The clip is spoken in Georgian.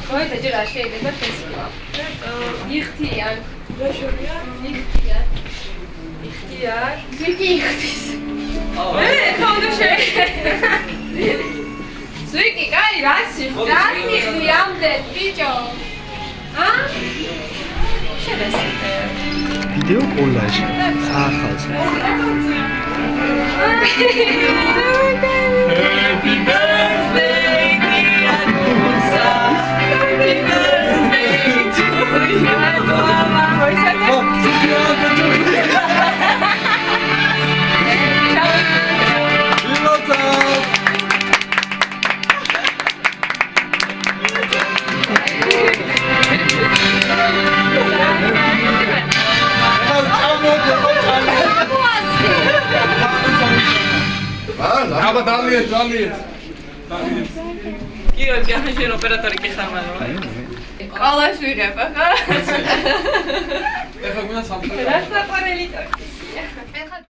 მოიძებე რა შეიძლება შესვლა. იხთიან. რა შევია? იხთიან. იხთიარ. ზვიგი იხთის. ხოდა ზვიგი, კაი, რას იხთი ამდენ, ბიჭო? შევესწრე. ვიდეო კოლაჟი. ახალს. Happy birthday, dear Musa. Happy birthday to you, mama. აბა დალიეთ. გიორგი, ახლა ოპერატორი კი ხარ მაგრამ. კოლაჟ ვიღებ, ახლა. ეხლა გუნა სამწუხაროდ. რა საყვარელი ტორტია.